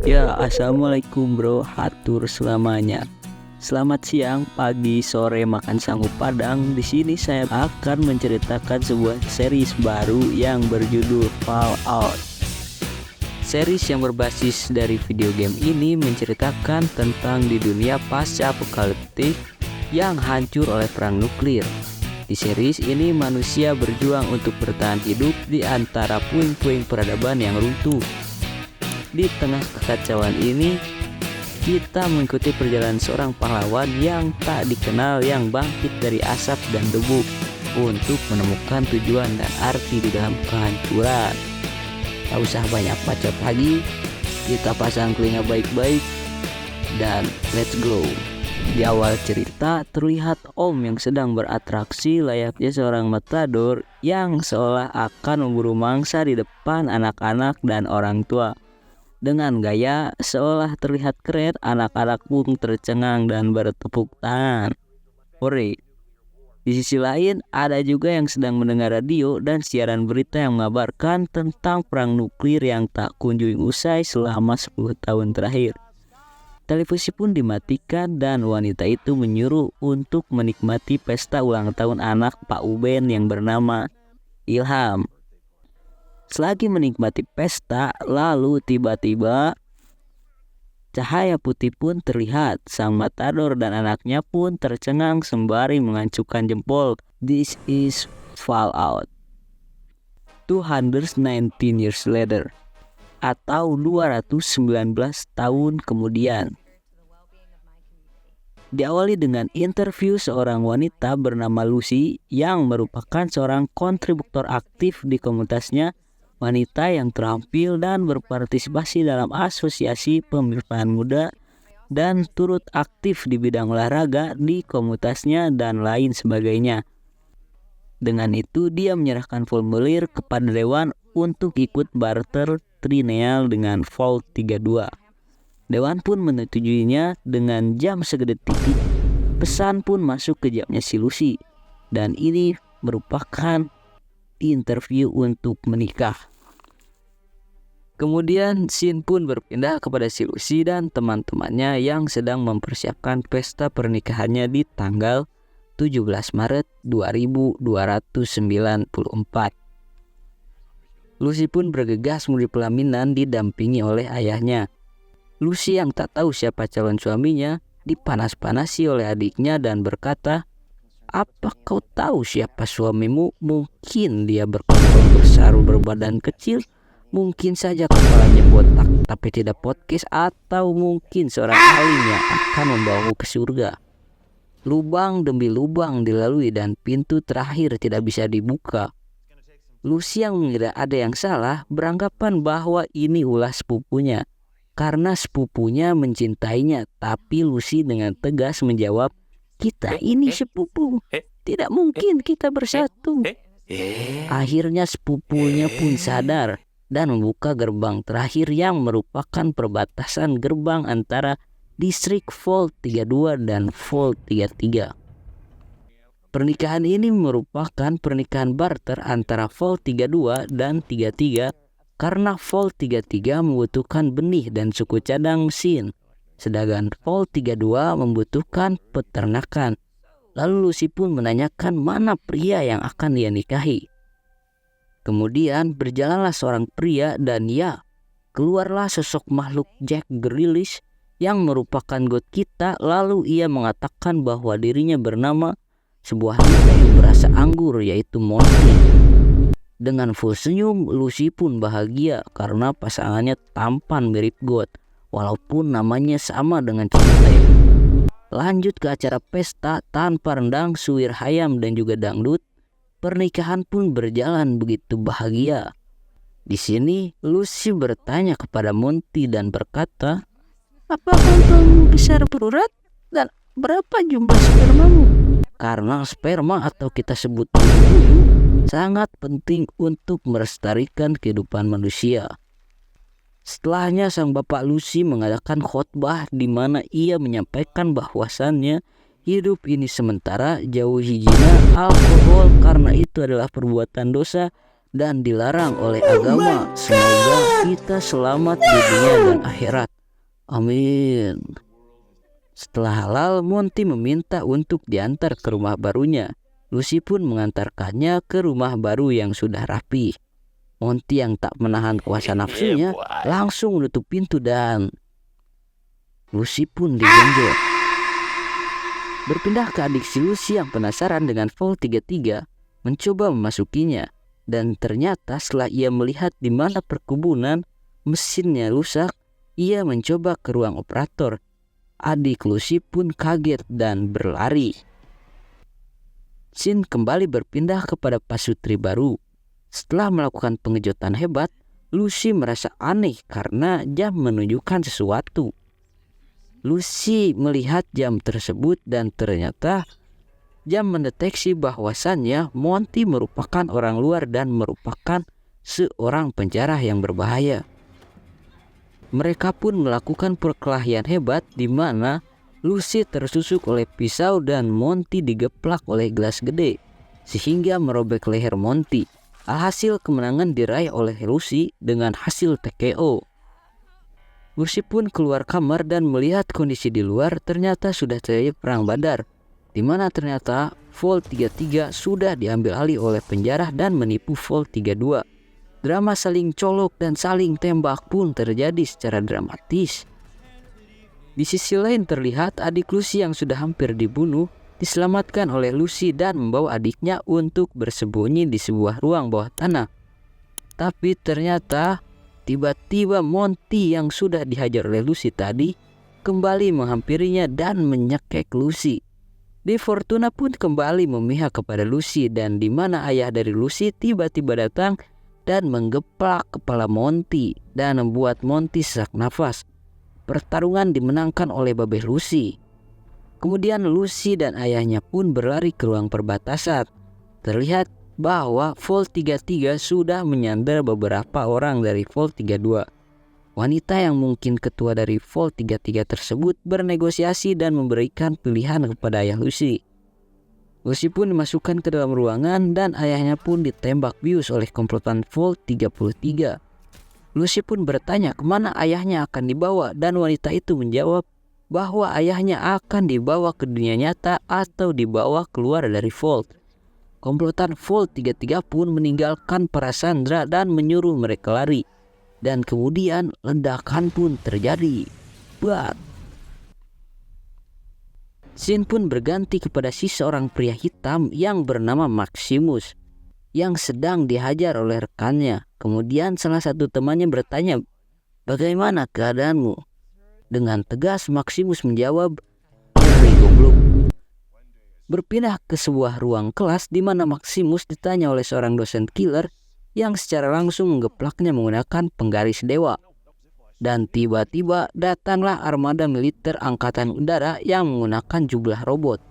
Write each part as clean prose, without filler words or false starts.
Ya, assalamualaikum bro, hatur selamanya. Selamat siang, pagi, sore, makan sanggup padang. Di sini saya akan menceritakan sebuah series baru yang berjudul Fallout. Series yang berbasis dari video game ini menceritakan tentang di dunia pasca apokaliptik yang hancur oleh perang nuklir. Di series ini manusia berjuang untuk bertahan hidup di antara puing-puing peradaban yang runtuh. Di tengah kekacauan ini, kita mengikuti perjalanan seorang pahlawan yang tak dikenal yang bangkit dari asap dan debu untuk menemukan tujuan dan arti di dalam kehancuran. Tak usah banyak bacot lagi, kita pasang telinga baik-baik dan let's go. Di awal cerita terlihat Om yang sedang beratraksi layaknya seorang matador yang seolah akan memburu mangsa di depan anak-anak dan orang tua. Dengan gaya seolah terlihat keren, anak-anak pun tercengang dan bertepuk tangan. Hore. Di sisi lain, ada juga yang sedang mendengar radio dan siaran berita yang mengabarkan tentang perang nuklir yang tak kunjung usai selama 10 tahun terakhir. Televisi pun dimatikan dan wanita itu menyuruh untuk menikmati pesta ulang tahun anak Pak Uben yang bernama Ilham. Selagi menikmati pesta, lalu tiba-tiba cahaya putih pun terlihat. Sang matador dan anaknya pun tercengang sembari mengancungkan jempol. This is Fallout. 219 years later, atau 219 tahun kemudian. Diawali dengan interview seorang wanita bernama Lucy yang merupakan seorang kontributor aktif di komunitasnya, wanita yang terampil dan berpartisipasi dalam asosiasi pemilihan muda dan turut aktif di bidang olahraga di komunitasnya dan lain sebagainya. Dengan itu dia menyerahkan formulir kepada Dewan untuk ikut barter triennial dengan Vault 32. Dewan pun menyetujuinya dengan jam segede titik. Pesan pun masuk ke jamnya si Lucy, dan ini merupakan interview untuk menikah. Kemudian scene pun berpindah kepada si Lucy dan teman-temannya yang sedang mempersiapkan pesta pernikahannya di tanggal 17 Maret 2294. Lucy pun bergegas menuju pelaminan didampingi oleh ayahnya. Lucy yang tak tahu siapa calon suaminya dipanas-panasi oleh adiknya dan berkata, "Apa kau tahu siapa suamimu? Mungkin dia berkondom bersaru berbadan kecil, mungkin saja kepalanya botak tapi tidak podcast, atau mungkin seorang alim yang akan membawamu ke surga." Lubang demi lubang dilalui dan pintu terakhir tidak bisa dibuka. Lucy yang mengira ada yang salah beranggapan bahwa ini ulah sepupunya karena sepupunya mencintainya, tapi Lucy dengan tegas menjawab, "Kita ini sepupu, tidak mungkin kita bersatu." Akhirnya sepupunya pun sadar dan membuka gerbang terakhir yang merupakan perbatasan gerbang antara distrik Vault 32 dan Vault 33. Pernikahan ini merupakan pernikahan barter antara Vault 32 dan 33 karena Vault 33 membutuhkan benih dan suku cadang mesin, sedangkan Vault 32 membutuhkan peternakan. Lalu Lucy pun menanyakan mana pria yang akan dia nikahi. Kemudian berjalanlah seorang pria dan ya, keluarlah sosok makhluk Jack Grealish yang merupakan god kita. Lalu ia mengatakan bahwa dirinya bernama sebuah nada yang berasa anggur, yaitu Monty. Dengan full senyum, Lucy pun bahagia karena pasangannya tampan mirip god, walaupun namanya sama dengan cinta. Lanjut ke acara pesta tanpa rendang, suwir hayam dan juga dangdut. Pernikahan pun berjalan begitu bahagia. Di sini Lucy bertanya kepada Monty dan berkata, "Apakah kamu besar berurat dan berapa jumlah spermamu?" Karena sperma atau kita sebut bulu sangat penting untuk melestarikan kehidupan manusia. Setelahnya sang bapak Lucy mengadakan khotbah di mana ia menyampaikan bahwasannya hidup ini sementara, jauhi zina, alkohol karena itu adalah perbuatan dosa dan dilarang oleh agama. Semoga kita selamat di dunia dan akhirat. Amin. Setelah halal, Monty meminta untuk diantar ke rumah barunya. Lucy pun mengantarkannya ke rumah baru yang sudah rapi. Monty yang tak menahan kuasa nafsunya langsung menutup pintu dan Lucy pun digonjol. Berpindah ke adik si Lucy yang penasaran dengan Vault 33, mencoba memasukinya. Dan ternyata setelah ia melihat di mana perkebunan mesinnya rusak, ia mencoba ke ruang operator. Adik Lucy pun kaget dan berlari. Scene kembali berpindah kepada pasutri baru. Setelah melakukan pengejutan hebat, Lucy merasa aneh karena jam menunjukkan sesuatu. Lucy melihat jam tersebut dan ternyata jam mendeteksi bahwasannya Monty merupakan orang luar dan merupakan seorang penjara yang berbahaya. Mereka pun melakukan perkelahian hebat di mana Lucy tersusuk oleh pisau dan Monty digeplak oleh gelas gede sehingga merobek leher Monty. Alhasil kemenangan diraih oleh Lucy dengan hasil TKO. Lucy pun keluar kamar dan melihat kondisi di luar ternyata sudah terjadi perang Badar, di mana ternyata Vault 33 sudah diambil alih oleh penjara dan menipu Vault 32. Drama saling colok dan saling tembak pun terjadi secara dramatis. Di sisi lain terlihat adik Lucy yang sudah hampir dibunuh diselamatkan oleh Lucy dan membawa adiknya untuk bersembunyi di sebuah ruang bawah tanah. Tapi ternyata tiba-tiba Monty yang sudah dihajar oleh Lucy tadi kembali menghampirinya dan menyekek Lucy. De Fortuna pun kembali memihak kepada Lucy dan di mana ayah dari Lucy tiba-tiba datang dan menggeplak kepala Monty dan membuat Monty sesak nafas. Pertarungan dimenangkan oleh Babe Lucy. Kemudian Lucy dan ayahnya pun berlari ke ruang perbatasan. Terlihat bahwa Vault 33 sudah menyandar beberapa orang dari Vault 32. Wanita yang mungkin ketua dari Vault 33 tersebut bernegosiasi dan memberikan pilihan kepada ayah Lucy. Lucy pun dimasukkan ke dalam ruangan dan ayahnya pun ditembak bius oleh komplotan Vault 33. Lucy pun bertanya kemana ayahnya akan dibawa dan wanita itu menjawab bahwa ayahnya akan dibawa ke dunia nyata atau dibawa keluar dari Vault. Komplotan Vault 33 pun meninggalkan para sandera dan menyuruh mereka lari. Dan kemudian ledakan pun terjadi. Scene pun berganti kepada seorang pria hitam yang bernama Maximus yang sedang dihajar oleh rekannya. Kemudian salah satu temannya bertanya, "Bagaimana keadaanmu?" Dengan tegas Maximus menjawab, "Hei goblok." Berpindah ke sebuah ruang kelas di mana Maximus ditanya oleh seorang dosen killer yang secara langsung menggeplaknya menggunakan penggaris dewa. Dan tiba-tiba datanglah armada militer angkatan udara yang menggunakan jublah robot.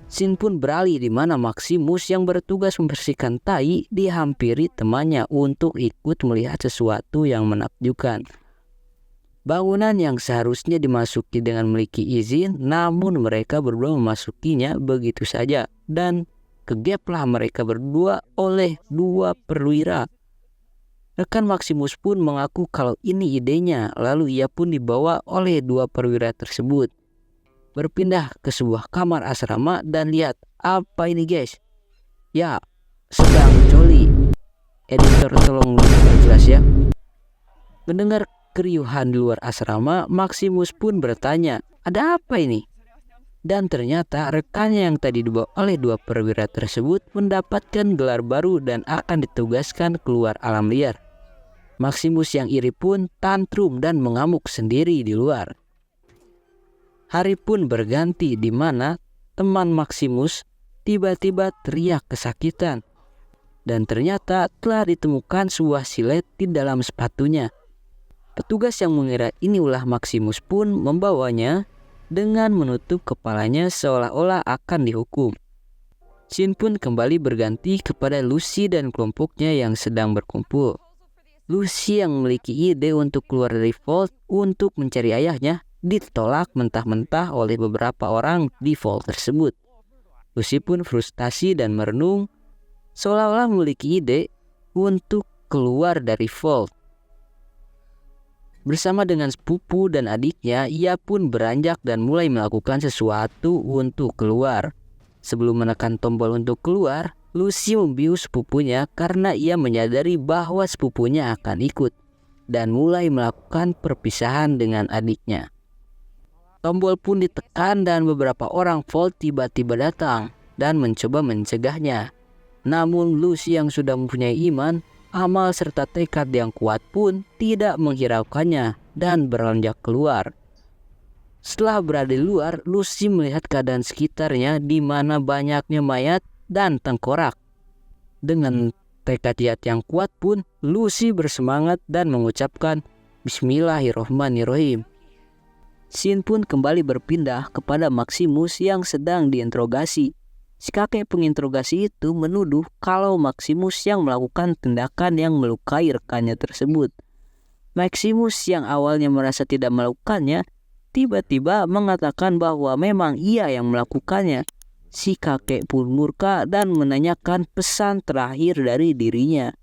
Scene pun beralih di mana Maximus yang bertugas membersihkan tai dihampiri temannya untuk ikut melihat sesuatu yang menakjubkan. Bangunan yang seharusnya dimasuki dengan memiliki izin, namun mereka berdua memasukinya begitu saja dan kegeplah mereka berdua oleh dua perwira. Rekan Maximus pun mengaku kalau ini idenya, lalu ia pun dibawa oleh dua perwira tersebut. Berpindah ke sebuah kamar asrama dan lihat, apa ini guys? Ya, sedang coli. Editor tolong jelas ya. Mendengar keriuhan di luar asrama, Maximus pun bertanya, ada apa ini? Dan ternyata rekannya yang tadi dibawa oleh dua perwira tersebut mendapatkan gelar baru dan akan ditugaskan keluar alam liar. Maximus yang iri pun tantrum dan mengamuk sendiri di luar. Hari pun berganti di mana teman Maximus tiba-tiba teriak kesakitan. Dan ternyata telah ditemukan sebuah silet di dalam sepatunya. Petugas yang mengira ini ulah Maximus pun membawanya dengan menutup kepalanya seolah-olah akan dihukum. Scene pun kembali berganti kepada Lucy dan kelompoknya yang sedang berkumpul. Lucy yang memiliki ide untuk keluar dari Vault untuk mencari ayahnya ditolak mentah-mentah oleh beberapa orang di Vault tersebut. Lucy pun frustasi dan merenung seolah-olah memiliki ide untuk keluar dari Vault. Bersama dengan sepupu dan adiknya, ia pun beranjak dan mulai melakukan sesuatu untuk keluar. Sebelum menekan tombol untuk keluar, Lucy membius sepupunya karena ia menyadari bahwa sepupunya akan ikut dan mulai melakukan perpisahan dengan adiknya. Tombol pun ditekan dan beberapa orang Volt tiba-tiba datang dan mencoba mencegahnya. Namun Lucy yang sudah mempunyai iman, amal serta tekad yang kuat pun tidak menghiraukannya dan beranjak keluar. Setelah berada di luar, Lucy melihat keadaan sekitarnya di mana banyaknya mayat dan tengkorak. Dengan tekad yang kuat pun, Lucy bersemangat dan mengucapkan Bismillahirrohmanirrohim. Scene pun kembali berpindah kepada Maximus yang sedang diinterogasi. Si kakek penginterogasi itu menuduh kalau Maximus yang melakukan tindakan yang melukai rekannya tersebut. Maximus yang awalnya merasa tidak melakukannya, tiba-tiba mengatakan bahwa memang ia yang melakukannya. Si kakek pun murka dan menanyakan pesan terakhir dari dirinya.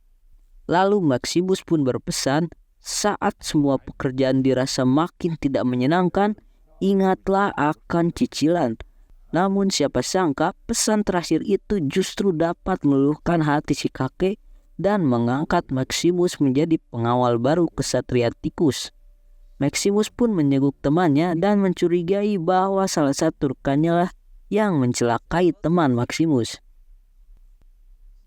Lalu Maximus pun berpesan, saat semua pekerjaan dirasa makin tidak menyenangkan, ingatlah akan cicilan. Namun siapa sangka pesan terakhir itu justru dapat meluluhkan hati si kakek dan mengangkat Maximus menjadi pengawal baru kesatria tikus. Maximus pun menyeguk temannya dan mencurigai bahwa salah satu rekannya lah yang mencelakai teman Maximus.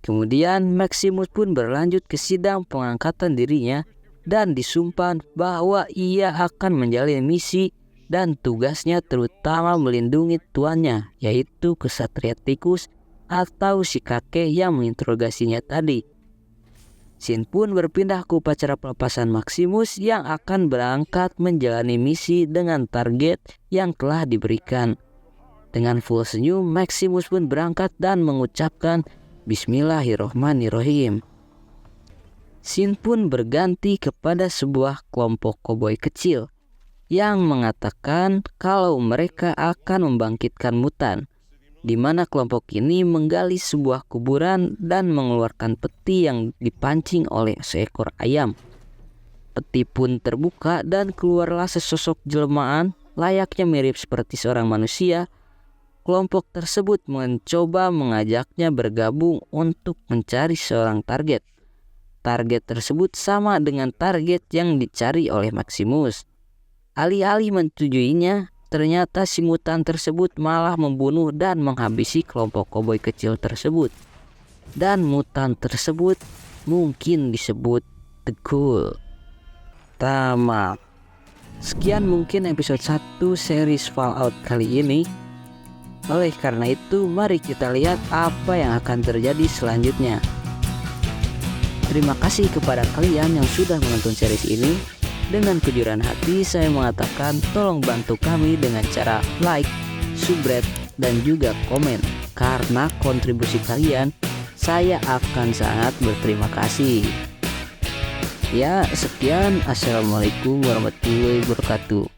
Kemudian Maximus pun berlanjut ke sidang pengangkatan dirinya dan disumpah bahwa ia akan menjalani misi dan tugasnya terutama melindungi tuannya, yaitu kesatria tikus atau si kakek yang menginterogasinya tadi. Scene pun berpindah ke upacara pelepasan Maximus yang akan berangkat menjalani misi dengan target yang telah diberikan. Dengan full senyum, Maximus pun berangkat dan mengucapkan Bismillahirrohmanirrohim. Scene pun berganti kepada sebuah kelompok koboi kecil yang mengatakan kalau mereka akan membangkitkan mutan, di mana kelompok ini menggali sebuah kuburan dan mengeluarkan peti yang dipancing oleh seekor ayam. Peti pun terbuka dan keluarlah sesosok jelmaan layaknya mirip seperti seorang manusia. Kelompok tersebut mencoba mengajaknya bergabung untuk mencari seorang target. Target tersebut sama dengan target yang dicari oleh Maximus. Alih-alih menyetujuinya, ternyata si mutan tersebut malah membunuh dan menghabisi kelompok koboi kecil tersebut. Dan mutan tersebut mungkin disebut The Ghoul. Tamat. Sekian mungkin episode 1 series Fallout kali ini. Oleh karena itu, mari kita lihat apa yang akan terjadi selanjutnya. Terima kasih kepada kalian yang sudah menonton series ini. Dengan kejujuran hati saya mengatakan tolong bantu kami dengan cara like, subscribe, dan juga komen. Karena kontribusi kalian, saya akan sangat berterima kasih. Ya, sekian. Assalamualaikum warahmatullahi wabarakatuh.